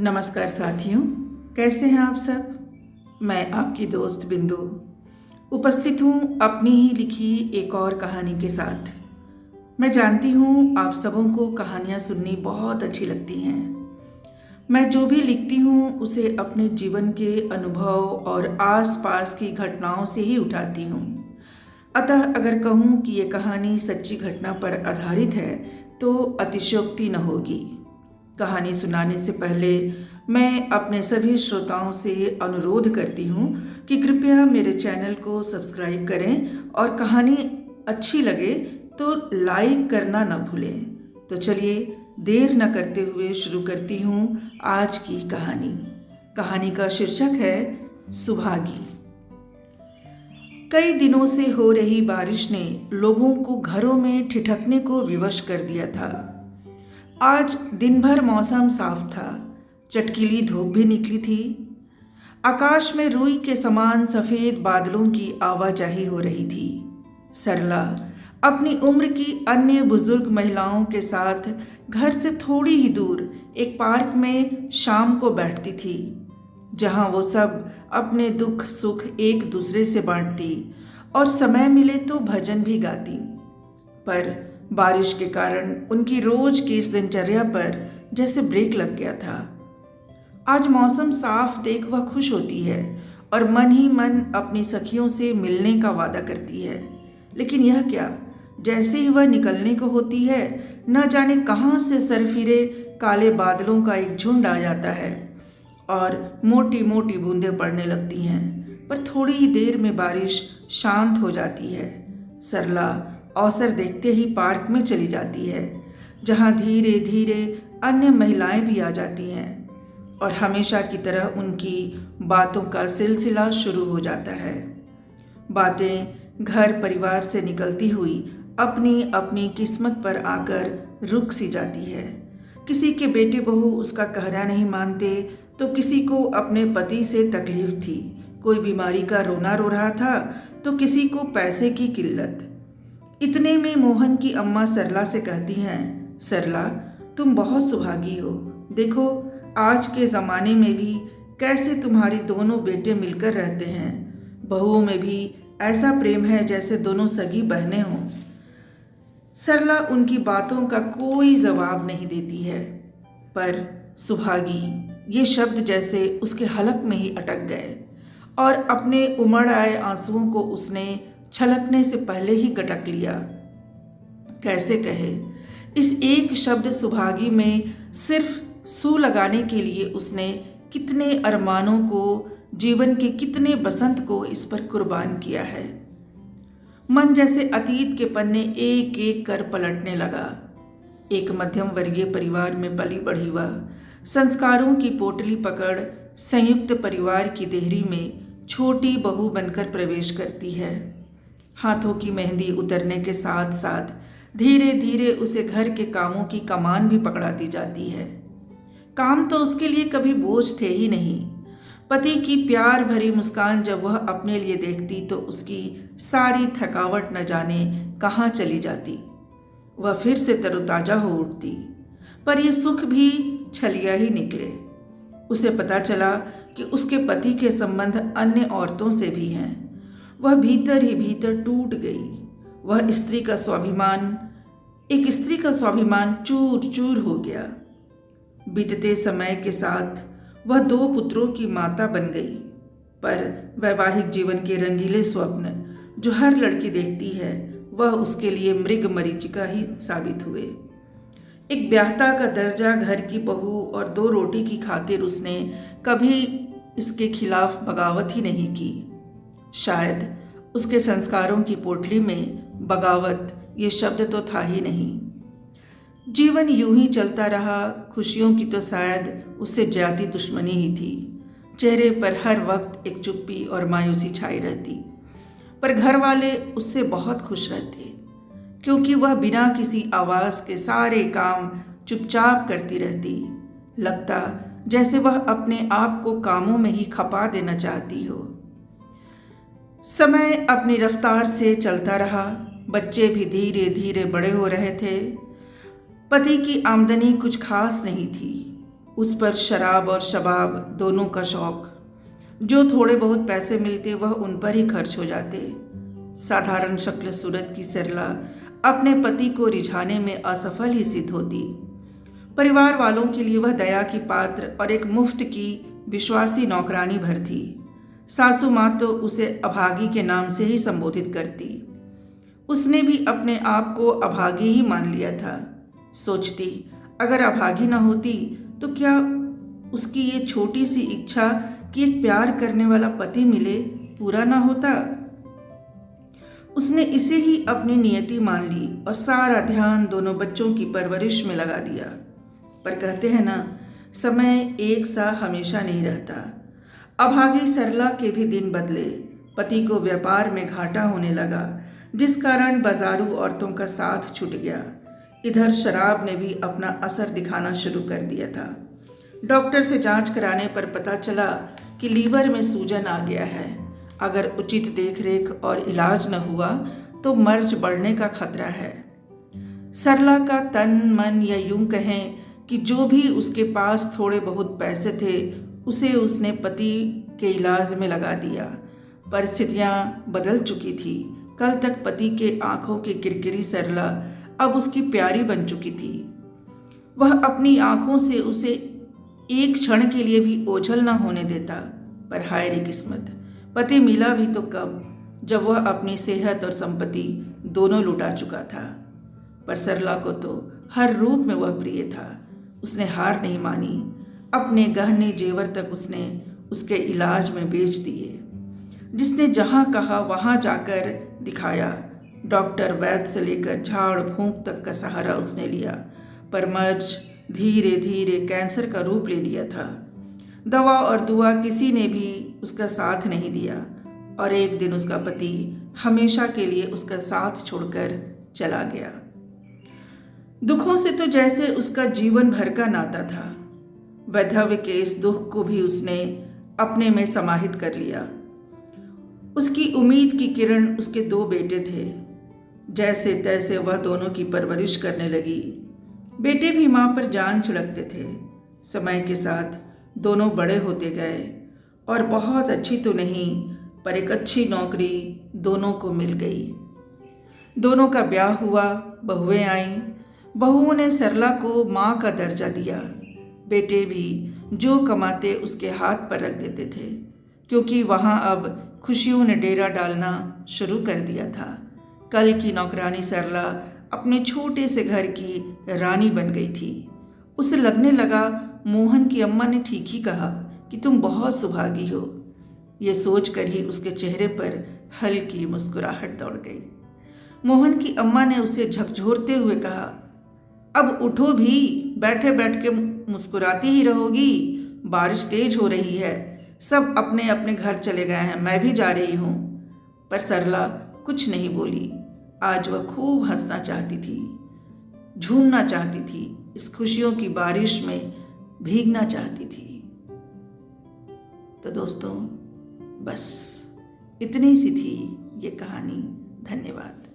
नमस्कार साथियों, कैसे हैं आप सब। मैं आपकी दोस्त बिंदु उपस्थित हूँ अपनी ही लिखी एक और कहानी के साथ। मैं जानती हूँ आप सबों को कहानियाँ सुननी बहुत अच्छी लगती हैं। मैं जो भी लिखती हूँ उसे अपने जीवन के अनुभव और आसपास की घटनाओं से ही उठाती हूँ। अतः अगर कहूँ कि ये कहानी सच्ची घटना पर आधारित है तो अतिशयोक्ति न होगी। कहानी सुनाने से पहले मैं अपने सभी श्रोताओं से अनुरोध करती हूँ कि कृपया मेरे चैनल को सब्सक्राइब करें और कहानी अच्छी लगे तो लाइक करना न भूलें। तो चलिए देर न करते हुए शुरू करती हूँ आज की कहानी। कहानी का शीर्षक है सुभागी। कई दिनों से हो रही बारिश ने लोगों को घरों में ठिठकने को विवश कर दिया था। आज दिन भर मौसम साफ था, चटकीली धूप भी निकली थी। आकाश में रुई के समान सफेद बादलों की आवाजाही हो रही थी। सरला अपनी उम्र की अन्य बुजुर्ग महिलाओं के साथ घर से थोड़ी ही दूर एक पार्क में शाम को बैठती थी, जहां वो सब अपने दुख सुख एक दूसरे से बांटती और समय मिले तो भजन भी गाती। पर बारिश के कारण उनकी रोज की इस दिनचर्या पर जैसे ब्रेक लग गया था। आज मौसम साफ देख वह खुश होती है और मन ही मन अपनी सखियों से मिलने का वादा करती है। लेकिन यह क्या, जैसे ही वह निकलने को होती है न जाने कहां से सरफिरे काले बादलों का एक झुंड आ जाता है और मोटी मोटी बूंदें पड़ने लगती हैं। पर थोड़ी ही देर में बारिश शांत हो जाती है। सरला अवसर देखते ही पार्क में चली जाती है, जहां धीरे धीरे अन्य महिलाएं भी आ जाती हैं और हमेशा की तरह उनकी बातों का सिलसिला शुरू हो जाता है। बातें घर परिवार से निकलती हुई अपनी अपनी किस्मत पर आकर रुक सी जाती है। किसी के बेटे बहू उसका कहना नहीं मानते तो किसी को अपने पति से तकलीफ थी, कोई बीमारी का रोना रो रहा था तो किसी को पैसे की किल्लत। इतने में मोहन की अम्मा सरला से कहती हैं, सरला तुम बहुत सुभागी हो। देखो आज के ज़माने में भी कैसे तुम्हारी दोनों बेटे मिलकर रहते हैं। बहुओं में भी ऐसा प्रेम है जैसे दोनों सगी बहनें हों। सरला उनकी बातों का कोई जवाब नहीं देती है, पर सुभागी ये शब्द जैसे उसके हलक में ही अटक गए और अपने उमड़ आए आंसुओं को उसने छलकने से पहले ही गटक लिया। कैसे कहे, इस एक शब्द सुभागी में सिर्फ सू लगाने के लिए उसने कितने अरमानों को, जीवन के कितने बसंत को इस पर कुर्बान किया है। मन जैसे अतीत के पन्ने एक एक कर पलटने लगा। एक मध्यम वर्गीय परिवार में पली बढ़ी वह संस्कारों की पोटली पकड़ संयुक्त परिवार की देहरी में छोटी बहू बनकर प्रवेश करती है। हाथों की मेहंदी उतरने के साथ साथ धीरे धीरे उसे घर के कामों की कमान भी पकड़ाती जाती है। काम तो उसके लिए कभी बोझ थे ही नहीं। पति की प्यार भरी मुस्कान जब वह अपने लिए देखती तो उसकी सारी थकावट न जाने कहाँ चली जाती। वह फिर से तरोताजा हो उठती। पर यह सुख भी छलिया ही निकले। उसे पता चला कि उसके पति के संबंध अन्य औरतों से भी हैं। वह भीतर ही भीतर टूट गई। वह स्त्री का स्वाभिमान चूर चूर हो गया। बीतते समय के साथ वह 2 पुत्रों की माता बन गई। पर वैवाहिक जीवन के रंगीले स्वप्न जो हर लड़की देखती है वह उसके लिए मृग मरीचिका ही साबित हुए। एक ब्याहता का दर्जा, घर की बहू और 2 रोटी की खातिर उसने कभी इसके खिलाफ बगावत ही नहीं की। शायद उसके संस्कारों की पोटली में बगावत ये शब्द तो था ही नहीं। जीवन यूं ही चलता रहा। खुशियों की तो शायद उससे जाती दुश्मनी ही थी। चेहरे पर हर वक्त एक चुप्पी और मायूसी छाई रहती। पर घर वाले उससे बहुत खुश रहते, क्योंकि वह बिना किसी आवाज़ के सारे काम चुपचाप करती रहती। लगता जैसे वह अपने आप को कामों में ही खपा देना चाहती हो। समय अपनी रफ्तार से चलता रहा। बच्चे भी धीरे धीरे बड़े हो रहे थे। पति की आमदनी कुछ खास नहीं थी। उस पर शराब और शबाब दोनों का शौक। जो थोड़े बहुत पैसे मिलते वह उन पर ही खर्च हो जाते। साधारण शक्ल सूरत की सरला अपने पति को रिझाने में असफल ही सिद्ध होती। परिवार वालों के लिए वह दया की पात्र और एक मुफ्त की विश्वासी नौकरानी भर थी। सासू माँ तो उसे अभागी के नाम से ही संबोधित करती। उसने भी अपने आप को अभागी ही मान लिया था। सोचती, अगर अभागी न होती तो क्या उसकी ये छोटी सी इच्छा कि एक प्यार करने वाला पति मिले पूरा ना होता। उसने इसे ही अपनी नियति मान ली और सारा ध्यान दोनों बच्चों की परवरिश में लगा दिया। पर कहते हैं ना, समय एक सा हमेशा नहीं रहता। अभागी सरला के भी दिन बदले। पति को व्यापार में घाटा होने लगा, जिस कारण बाजारू औरतों का साथ छूट गया। इधर शराब ने भी अपना असर दिखाना शुरू कर दिया था। डॉक्टर से जांच कराने पर पता चला कि लीवर में सूजन आ गया है। अगर उचित देखरेख और इलाज न हुआ तो मर्ज बढ़ने का खतरा है। सरला का तन मन, या यूं कहें कि जो भी उसके पास थोड़े बहुत पैसे थे उसे उसने पति के इलाज में लगा दिया। परिस्थितियां बदल चुकी थी। कल तक पति के आंखों की किरकिरी सरला अब उसकी प्यारी बन चुकी थी। वह अपनी आंखों से उसे एक क्षण के लिए भी ओझल न होने देता। पर हाय रे किस्मत, पति मिला भी तो कब, जब वह अपनी सेहत और संपत्ति दोनों लुटा चुका था। पर सरला को तो हर रूप में वह प्रिय था। उसने हार नहीं मानी। अपने गहने जेवर तक उसने उसके इलाज में बेच दिए। जिसने जहाँ कहा वहाँ जाकर दिखाया। डॉक्टर, वैद्य से लेकर झाड़ फूंक तक का सहारा उसने लिया, पर मर्ज धीरे धीरे कैंसर का रूप ले लिया था। दवा और दुआ किसी ने भी उसका साथ नहीं दिया और एक दिन उसका पति हमेशा के लिए उसका साथ छोड़कर चला गया। दुखों से तो जैसे उसका जीवन भर का नाता था। वैधव्य के इस दुख को भी उसने अपने में समाहित कर लिया। उसकी उम्मीद की किरण उसके 2 बेटे थे। जैसे तैसे वह दोनों की परवरिश करने लगी। बेटे भी माँ पर जान छिड़कते थे। समय के साथ दोनों बड़े होते गए और बहुत अच्छी तो नहीं पर एक अच्छी नौकरी दोनों को मिल गई। दोनों का ब्याह हुआ, बहुएं आईं। बहुओं ने सरला को माँ का दर्जा दिया। बेटे भी जो कमाते उसके हाथ पर रख देते थे, क्योंकि वहाँ अब खुशियों ने डेरा डालना शुरू कर दिया था। कल की नौकरानी सरला अपने छोटे से घर की रानी बन गई थी। उसे लगने लगा मोहन की अम्मा ने ठीक ही कहा कि तुम बहुत सुभागी हो। ये सोचकर ही उसके चेहरे पर हल्की मुस्कुराहट दौड़ गई। मोहन की अम्मा ने उसे झकझोरते हुए कहा, अब उठो भी, बैठे बैठ के मुस्कुराती ही रहोगी। बारिश तेज हो रही है, सब अपने अपने घर चले गए हैं, मैं भी जा रही हूँ। पर सरला कुछ नहीं बोली। आज वह खूब हंसना चाहती थी, झूमना चाहती थी, इस खुशियों की बारिश में भीगना चाहती थी। तो दोस्तों, बस इतनी सी थी ये कहानी। धन्यवाद।